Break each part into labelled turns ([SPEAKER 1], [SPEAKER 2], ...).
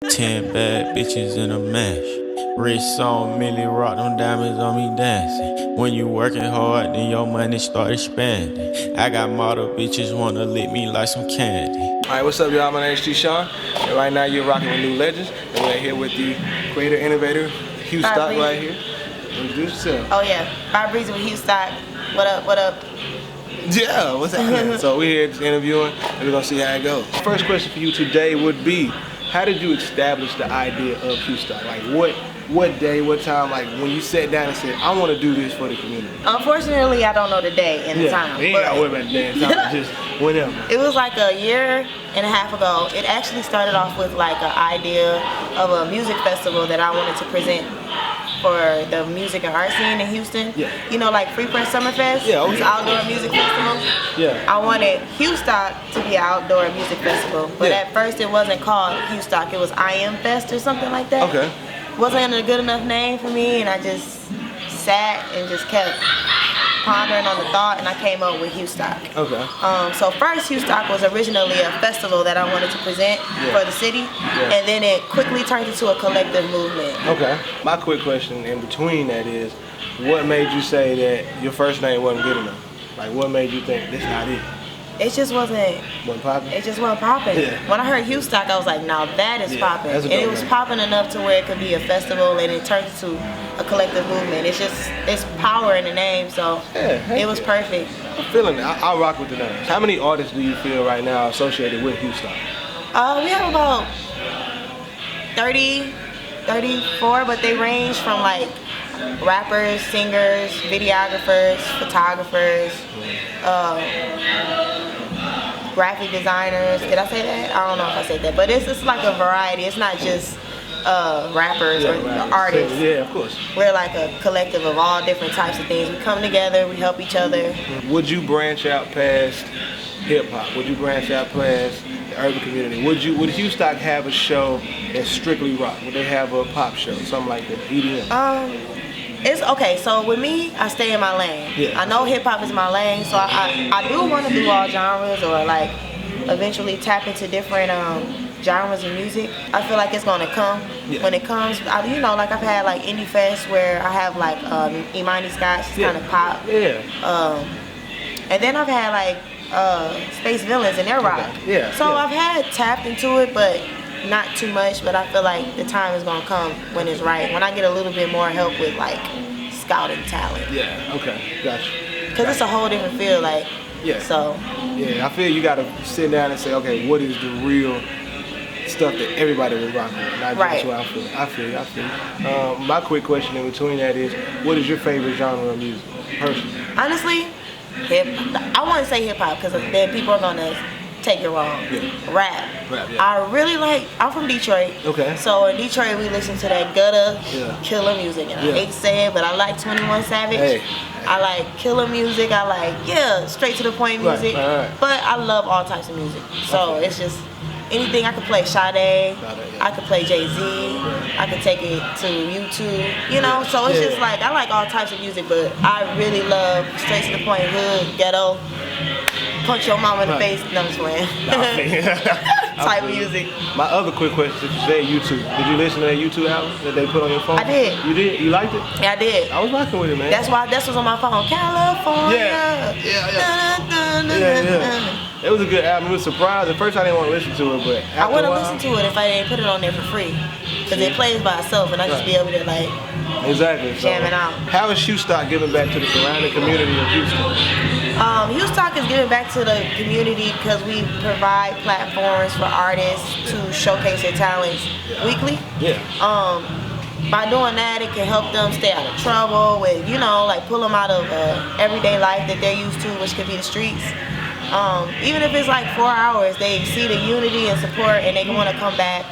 [SPEAKER 1] 10 bad bitches in a mash. Wrist on Millie, rock them diamonds on me dancing. When you working hard, then your money start expanding. I got model bitches wanna lick me like some candy.
[SPEAKER 2] Alright, what's up y'all? My name is T-Shawn. And right now you're rocking with New Legends. And we're here with the creator, innovator, Houstock right here. Introduce yourself.
[SPEAKER 3] Oh yeah, BREEZY with Houstock. What up, what up?
[SPEAKER 2] Yeah, what's happening? So we're here just interviewing and we're gonna see how it goes. First question for you today would be, how did you establish the idea of Houstock? Like what day, what time, like when you sat down and said, I want to do this for the community?
[SPEAKER 3] Unfortunately, I don't know the day and the time.
[SPEAKER 2] You ain't gotta worry about the day and time, just whenever.
[SPEAKER 3] It was like a year and a half ago. It actually started off with like an idea of a music festival that I wanted to present for the music and art scene in Houston.
[SPEAKER 2] Yeah.
[SPEAKER 3] You know, like Free Press Summerfest.
[SPEAKER 2] Yeah, okay.
[SPEAKER 3] It's outdoor music festival.
[SPEAKER 2] Yeah.
[SPEAKER 3] I wanted Houstock to be an outdoor music festival, but at first it wasn't called Houstock. It was I Am Fest or something like that.
[SPEAKER 2] Okay.
[SPEAKER 3] Wasn't a good enough name for me, and I just sat and just kept pondering on the thought, and I came up with Houstock.
[SPEAKER 2] Okay.
[SPEAKER 3] So first, Houstock was originally a festival that I wanted to present for the city, and then it quickly turned into a collective movement.
[SPEAKER 2] Okay. My quick question in between that is, what made you say that your first name wasn't good enough? Like, what made you think this not it?
[SPEAKER 3] It just wasn't
[SPEAKER 2] popping?
[SPEAKER 3] It just wasn't popping.
[SPEAKER 2] Yeah.
[SPEAKER 3] When I heard Houstock, I was like, now that is popping. And it was popping enough to where it could be a festival and it turned into a collective movement. It's power in the name, so it was perfect.
[SPEAKER 2] I'm feeling it. I'll rock with the name. How many artists do you feel right now associated with Houstock?
[SPEAKER 3] We have about 30, 34, but they range from like rappers, singers, videographers, photographers, graphic designers. Did I say that? I don't know if I said that, but it's like a variety. It's not just rappers or artists.
[SPEAKER 2] Yeah, of course.
[SPEAKER 3] We're like a collective of all different types of things. We come together, we help each other.
[SPEAKER 2] Would you branch out past hip hop? Would you branch out past the urban community? Would Houstock have a show that's strictly rock? Would they have a pop show, something like that, EDM?
[SPEAKER 3] It's okay, so with me, I stay in my lane.
[SPEAKER 2] Yeah.
[SPEAKER 3] I know hip hop is my lane, so I do want to do all genres or like eventually tap into different genres of music. I feel like it's gonna come. When it comes, you know, like I've had like Indie Fest where I have like Imani Scott's kind of pop.
[SPEAKER 2] Yeah.
[SPEAKER 3] And then I've had like Space Villains and their rock.
[SPEAKER 2] Yeah.
[SPEAKER 3] So I've had tapped into it, but not too much. But I feel like the time is gonna come when it's right. When I get a little bit more help with like scouting talent.
[SPEAKER 2] Yeah. Okay. Gotcha.
[SPEAKER 3] Cause it's a whole different field. Like.
[SPEAKER 2] Yeah.
[SPEAKER 3] So.
[SPEAKER 2] Yeah. I feel you gotta sit down and say, okay, what is the real stuff that everybody would rock with? Not just what I feel. I feel you. My quick question in between that is, what is your favorite genre of music, personally?
[SPEAKER 3] Honestly, I want to say hip hop because then people are gonna take it wrong.
[SPEAKER 2] Yeah.
[SPEAKER 3] Rap.
[SPEAKER 2] Yeah.
[SPEAKER 3] I really like. I'm from Detroit.
[SPEAKER 2] Okay.
[SPEAKER 3] So in Detroit, we listen to that gutter killer music, and I hate to say it, but I like 21 Savage.
[SPEAKER 2] Hey.
[SPEAKER 3] I like killer music. I like straight to the point music.
[SPEAKER 2] Right.
[SPEAKER 3] But I love all types of music. So it's just anything I could play. Sade. I could play Jay-Z. I could take it to YouTube. You know. So it's just like I like all types of music, but I really love straight to the point, hood, ghetto. Punch your mama in the face. No, I'm just playing. Type of music.
[SPEAKER 2] My other quick question is, you said YouTube. Did you listen to that YouTube album that they put on your phone?
[SPEAKER 3] I did.
[SPEAKER 2] You did? You liked it?
[SPEAKER 3] Yeah, I did.
[SPEAKER 2] I was rocking with it, man.
[SPEAKER 3] That's what's on my phone. California.
[SPEAKER 2] Yeah. It was a good album. It was surprised. At first I didn't want to listen to it, but
[SPEAKER 3] I wouldn't listen to it if I didn't put it on there for free. Because it plays by itself and I just be able to like jam it out.
[SPEAKER 2] How is Houstock giving back to the surrounding community of Houston?
[SPEAKER 3] Houstock is giving back to the community because we provide platforms for artists to showcase their talents weekly.
[SPEAKER 2] Yeah.
[SPEAKER 3] By doing that, it can help them stay out of trouble with, you know, like pull them out of everyday life that they're used to, which could be the streets. Even if it's like 4 hours, they see the unity and support and they want to come back.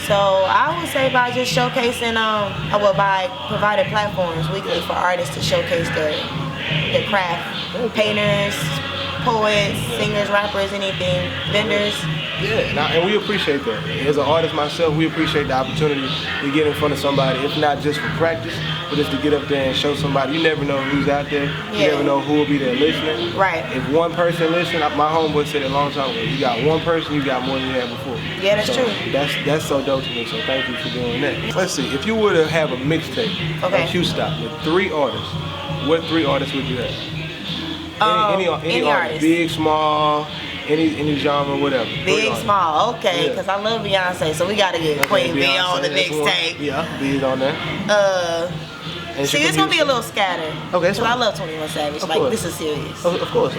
[SPEAKER 3] So I would say by just showcasing, by providing platforms weekly for artists to showcase their craft. Painters, poets, singers, rappers, anything, vendors.
[SPEAKER 2] Yeah, and we appreciate that. As an artist myself, we appreciate the opportunity to get in front of somebody, if not just for practice, but just to get up there and show somebody. You never know who's out there. You never know who will be there listening.
[SPEAKER 3] Right.
[SPEAKER 2] If one person listens, my homeboy said it a long time ago, you got one person, you got more than you had before.
[SPEAKER 3] Yeah, that's true.
[SPEAKER 2] That's so dope to me. So thank you for doing that. Let's see. If you were to have a mixtape of Houstock with 3 artists, what 3 artists would you have? Any artist, big, small, any genre, whatever.
[SPEAKER 3] Big, small, okay, because I love Beyonce, so we gotta get Queen Bee on the mixtape.
[SPEAKER 2] Yeah, B's on there.
[SPEAKER 3] See, it's gonna be a little scattered.
[SPEAKER 2] Okay,
[SPEAKER 3] because I love 21 Savage. Like, this is serious.
[SPEAKER 2] Of course.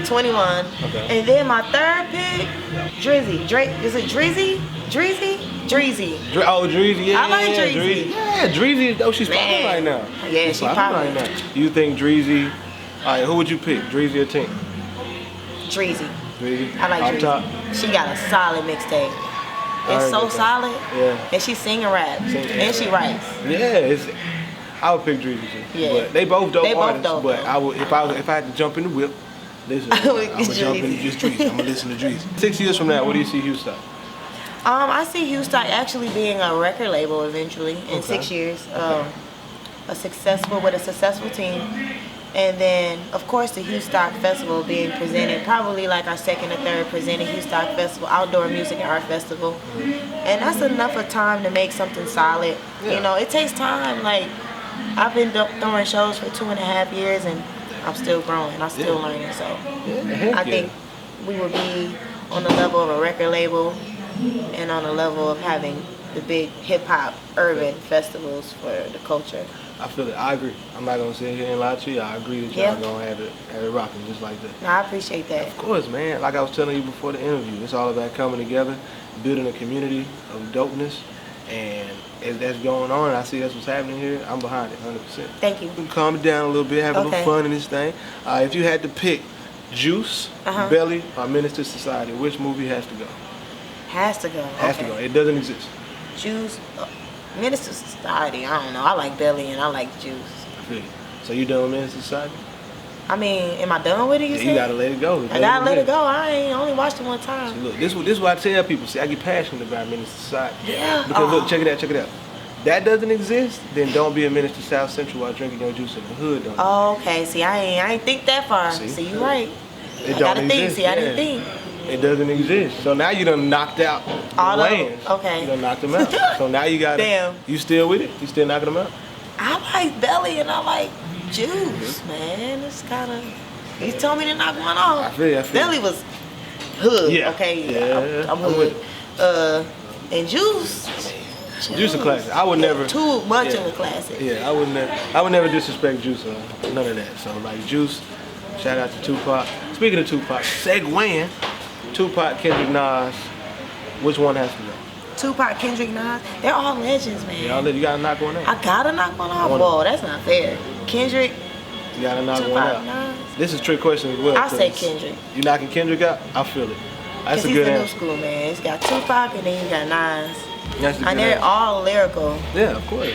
[SPEAKER 3] 21.
[SPEAKER 2] Okay.
[SPEAKER 3] And then my third pick, Drizzy. Is it Dreezy? Dreezy.
[SPEAKER 2] Oh, Dreezy, yeah.
[SPEAKER 3] I like Dreezy.
[SPEAKER 2] Yeah, Dreezy, oh, she's popping right now.
[SPEAKER 3] Yeah, she's popping
[SPEAKER 2] right now. You think Dreezy, all right, who would you pick, Dreezy or Tink?
[SPEAKER 3] Dreezy.
[SPEAKER 2] Dreezy?
[SPEAKER 3] I like Dreezy.
[SPEAKER 2] Top?
[SPEAKER 3] She got a solid mixtape. It's so solid.
[SPEAKER 2] Yeah.
[SPEAKER 3] And she sing and rap. And she writes.
[SPEAKER 2] Yeah, I would pick Dreezy too.
[SPEAKER 3] Yeah.
[SPEAKER 2] But they both dope artists.
[SPEAKER 3] But
[SPEAKER 2] I would, if I had to jump in the whip, I'm gonna jump in just Dreezy. I'm gonna listen to Dreezy. 6 years from now, what do you see Houstock?
[SPEAKER 3] I see Houstock actually being a record label eventually in 6 years. A successful team. And then, of course, the Houstock Festival being presented, probably like our second or third presented Houstock Festival, Outdoor Music and Art Festival. And that's enough of time to make something solid.
[SPEAKER 2] Yeah.
[SPEAKER 3] You know, it takes time. Like, I've been throwing shows for 2.5 years, and I'm still growing. I'm still learning. So I think we would be on the level of a record label and on the level of having the big hip-hop urban festivals for the culture.
[SPEAKER 2] I feel it. I agree. I'm not gonna sit here and lie to you. I agree that y'all gonna have it rocking just like that.
[SPEAKER 3] No, I appreciate that.
[SPEAKER 2] Of course, man. Like I was telling you before the interview, it's all about coming together, building a community of dopeness, and as that's going on, and I see that's what's happening here, I'm behind it 100%.
[SPEAKER 3] Thank you.
[SPEAKER 2] Calm it down a little bit, have a little fun in this thing. If you had to pick Juice, Belly, or Menace to Society, which movie has to go?
[SPEAKER 3] Has to go.
[SPEAKER 2] Has to go. It doesn't exist.
[SPEAKER 3] Juice. Menace to Society, I don't know. I like Belly and I like Juice.
[SPEAKER 2] I feel you. So you done with Menace to Society?
[SPEAKER 3] I mean, am I done with it, you said?
[SPEAKER 2] You gotta let it go.
[SPEAKER 3] I gotta let it go. I ain't only watched it one time.
[SPEAKER 2] See, look, this is what I tell people. See, I get passionate about Menace to Society.
[SPEAKER 3] Yeah.
[SPEAKER 2] Because look, check it out. That doesn't exist, then don't be a menace to South Central while drinking your juice in the hood. Don't
[SPEAKER 3] Oh, okay. See, I ain't think that far. See you right.
[SPEAKER 2] It
[SPEAKER 3] I
[SPEAKER 2] don't
[SPEAKER 3] gotta
[SPEAKER 2] exist.
[SPEAKER 3] think. See, I didn't think.
[SPEAKER 2] It doesn't exist. So now you done knocked out
[SPEAKER 3] all
[SPEAKER 2] the lands.
[SPEAKER 3] Okay.
[SPEAKER 2] You done knocked them out. So now you got
[SPEAKER 3] Damn.
[SPEAKER 2] You still with it? You still knocking them out?
[SPEAKER 3] I like Belly and I like Juice, man. It's kind of. You told me to knock one off.
[SPEAKER 2] I feel you.
[SPEAKER 3] Belly was hood.
[SPEAKER 2] Yeah.
[SPEAKER 3] Okay.
[SPEAKER 2] Yeah.
[SPEAKER 3] I'm hood. And Juice.
[SPEAKER 2] Juice a classic. I would never.
[SPEAKER 3] Too much of a classic.
[SPEAKER 2] Yeah, I would never disrespect Juice or none of that. So like Juice, shout out to Tupac. Speaking of Tupac, segueing, Tupac, Kendrick, Nas, which one has to go?
[SPEAKER 3] Tupac, Kendrick, Nas, they're all legends, man.
[SPEAKER 2] Yeah, you gotta knock one out.
[SPEAKER 3] I gotta knock one off. Whoa, that's not fair. Kendrick,
[SPEAKER 2] you gotta knock
[SPEAKER 3] Tupac,
[SPEAKER 2] one out.
[SPEAKER 3] Nas.
[SPEAKER 2] This is a trick question as well.
[SPEAKER 3] I say Kendrick.
[SPEAKER 2] You knocking Kendrick out? I feel it. That's a good answer.
[SPEAKER 3] He's the new school, man. It's got Tupac and then you got Nas.
[SPEAKER 2] That's a
[SPEAKER 3] and they're all lyrical.
[SPEAKER 2] Yeah, of course.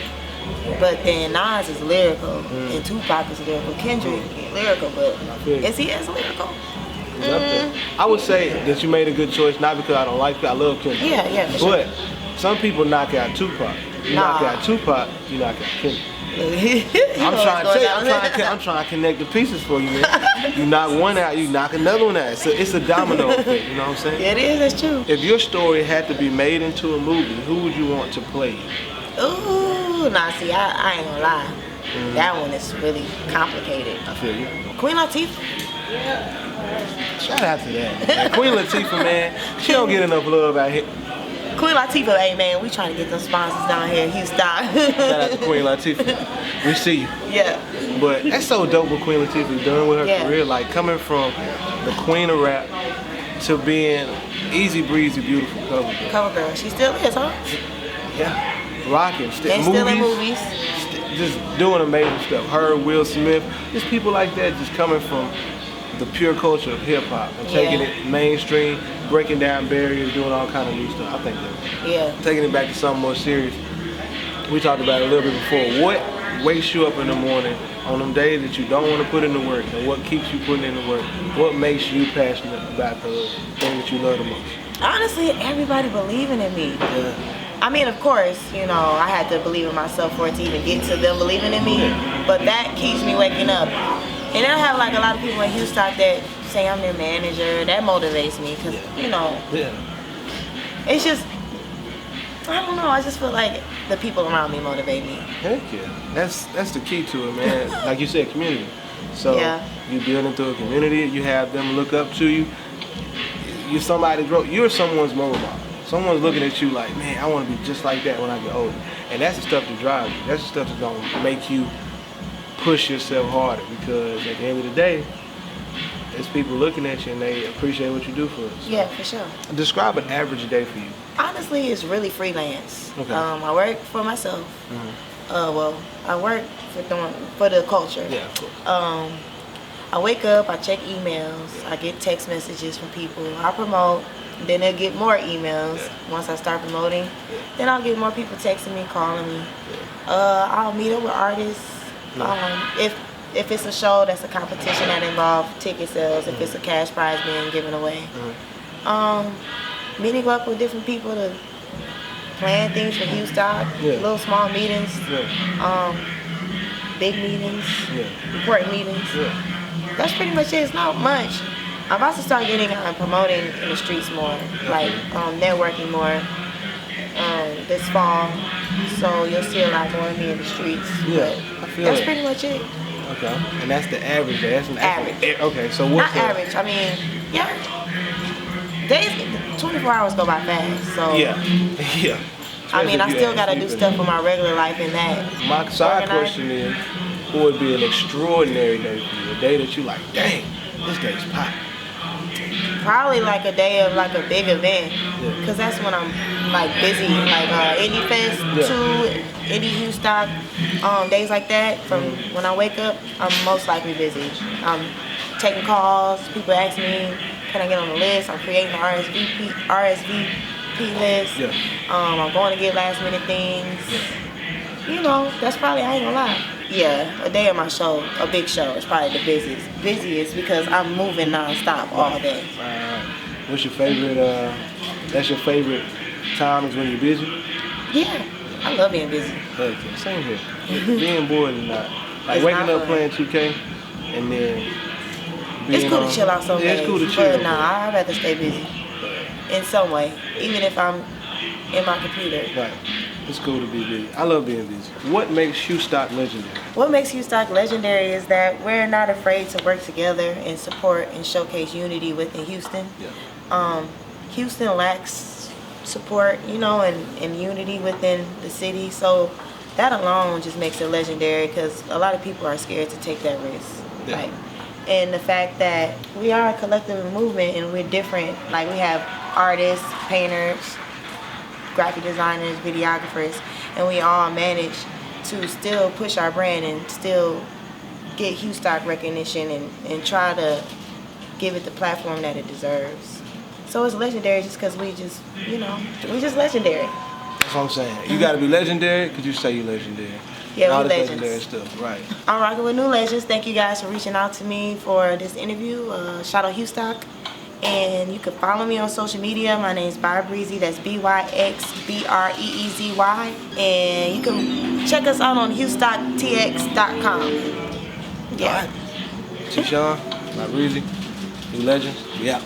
[SPEAKER 3] But then Nas is lyrical and Tupac is lyrical. Kendrick is lyrical, but is he as lyrical?
[SPEAKER 2] I would say that you made a good choice, not because I don't like it. I love Kendrick.
[SPEAKER 3] Yeah, for
[SPEAKER 2] But some people knock out Tupac. You knock out Tupac, you knock out Kendrick. I'm trying to connect the pieces for you, man. You knock one out, you knock another one out. So it's a domino effect, you know what I'm saying?
[SPEAKER 3] It is, that's true.
[SPEAKER 2] If your story had to be made into a movie, who would you want to play you?
[SPEAKER 3] Ooh, nah, see, I ain't gonna lie. That one is really complicated.
[SPEAKER 2] I feel you.
[SPEAKER 3] Queen Latifah.
[SPEAKER 2] Shout out to that. Man. Queen Latifah, man, she don't get enough love out here.
[SPEAKER 3] Queen Latifah, hey man, we trying to get them sponsors down here in Houston.
[SPEAKER 2] Shout out to Queen Latifah. We see you.
[SPEAKER 3] Yeah.
[SPEAKER 2] But that's so dope what Queen Latifah's done with her career. Like coming from the queen of rap to being easy breezy, beautiful cover girl.
[SPEAKER 3] Cover girl. She still is, huh?
[SPEAKER 2] Yeah. Rocking.
[SPEAKER 3] And still in movies.
[SPEAKER 2] Just doing amazing stuff. Her, Will Smith, just people like that just coming from the pure culture of hip hop and taking it mainstream, breaking down barriers, doing all kind of new stuff. I think that. Taking it back to something more serious. We talked about it a little bit before. What wakes you up in the morning on them days that you don't want to put in the work, and what keeps you putting in the work? What makes you passionate about the thing that you love the most?
[SPEAKER 3] Honestly, everybody believing in me.
[SPEAKER 2] Yeah.
[SPEAKER 3] I mean, of course, you know, I had to believe in myself for it to even get to them believing in me, but that keeps me waking up. And I have like a lot of people in Houstock that say I'm their manager, that motivates me because, you know, it's just, I don't know, I just feel like the people around me motivate me.
[SPEAKER 2] Heck yeah. That's the key to it, man. Like you said, community. So you build into a community, you have them look up to you. You're someone's role model. Someone's looking at you like, man, I want to be just like that when I get older. And that's the stuff that drives you. That's the stuff that's going to make you push yourself harder, because at the end of the day, there's people looking at you and they appreciate what you do for us. So.
[SPEAKER 3] Yeah, for sure.
[SPEAKER 2] Describe an average day for you.
[SPEAKER 3] Honestly, it's really freelance.
[SPEAKER 2] Okay.
[SPEAKER 3] I work for myself.
[SPEAKER 2] Mm-hmm.
[SPEAKER 3] Well, I work for the culture.
[SPEAKER 2] Yeah, of course.
[SPEAKER 3] I wake up, I check emails, I get text messages from people, I promote, then I'll get more emails once I start promoting. Then I'll get more people texting me, calling me. I'll meet up with artists. If it's a show that's a competition that involves ticket sales, if it's a cash prize being given away. Meeting up with different people to plan things for Houstock, little small meetings, big meetings, important meetings. That's pretty much it. It's not much. I'm about to start getting promoting in the streets more, like networking more this fall. So you'll see a lot more of me in the streets.
[SPEAKER 2] Yeah,
[SPEAKER 3] but
[SPEAKER 2] I feel
[SPEAKER 3] that's
[SPEAKER 2] it.
[SPEAKER 3] pretty much it.
[SPEAKER 2] Okay, and that's the average day. That's an
[SPEAKER 3] Average.
[SPEAKER 2] Okay, so what's
[SPEAKER 3] Not average. I mean, days, 24 hours go by fast. So
[SPEAKER 2] yeah.
[SPEAKER 3] I mean, I
[SPEAKER 2] Especially
[SPEAKER 3] still
[SPEAKER 2] if
[SPEAKER 3] gotta
[SPEAKER 2] you
[SPEAKER 3] do
[SPEAKER 2] have
[SPEAKER 3] stuff for my regular life in that.
[SPEAKER 2] My side question is, what would be an extraordinary day for you? A day that you like, dang, this day's popping.
[SPEAKER 3] Probably like a day of like a big event, cause that's when I'm like busy, like Indie Fest 2, Indie Houstock, days like that. From when I wake up, I'm most likely busy. I'm taking calls. People ask me, can I get on the list? I'm creating an RSVP list. I'm going to get last minute things. You know, that's probably, I ain't gonna lie. Yeah, a day of my show, a big show, is probably the busiest because I'm moving nonstop all day.
[SPEAKER 2] What's your favorite, that's your favorite time is when you're busy?
[SPEAKER 3] Yeah, I love being busy.
[SPEAKER 2] Okay, same here. Being bored is not. Like
[SPEAKER 3] It's
[SPEAKER 2] waking
[SPEAKER 3] not
[SPEAKER 2] up
[SPEAKER 3] fun.
[SPEAKER 2] playing 2K and then
[SPEAKER 3] It's cool to chill out some days.
[SPEAKER 2] It's cool to chill.
[SPEAKER 3] But nah, I'd rather stay busy in some way, even if I'm in my computer.
[SPEAKER 2] Right. It's cool to be busy. I love being busy. What makes Houstock legendary?
[SPEAKER 3] What makes Houstock legendary is that we're not afraid to work together and support and showcase unity within Houston. Houston lacks support, you know, and unity within the city. So that alone just makes it legendary because a lot of people are scared to take that risk. Like, and the fact that we are a collective movement and we're different. Like we have artists, painters, graphic designers, videographers, and we all manage to still push our brand and still get Houstock recognition and try to give it the platform that it deserves. So it's legendary just because we just, you know, we just legendary.
[SPEAKER 2] That's what I'm saying. You gotta be legendary because you say you're legendary.
[SPEAKER 3] Yeah,
[SPEAKER 2] all
[SPEAKER 3] we
[SPEAKER 2] this
[SPEAKER 3] legends.
[SPEAKER 2] legendary stuff, right.
[SPEAKER 3] I'm rocking with new legends. Thank you guys for reaching out to me for this interview. Shout out Houstock. And you can follow me on social media. My name is BYxBREEZY. That's BYxBREEZY. And you can check us out on HoustockTX.com. Yeah.
[SPEAKER 2] T-Shawn, BYxBREEZY, new legends. We out.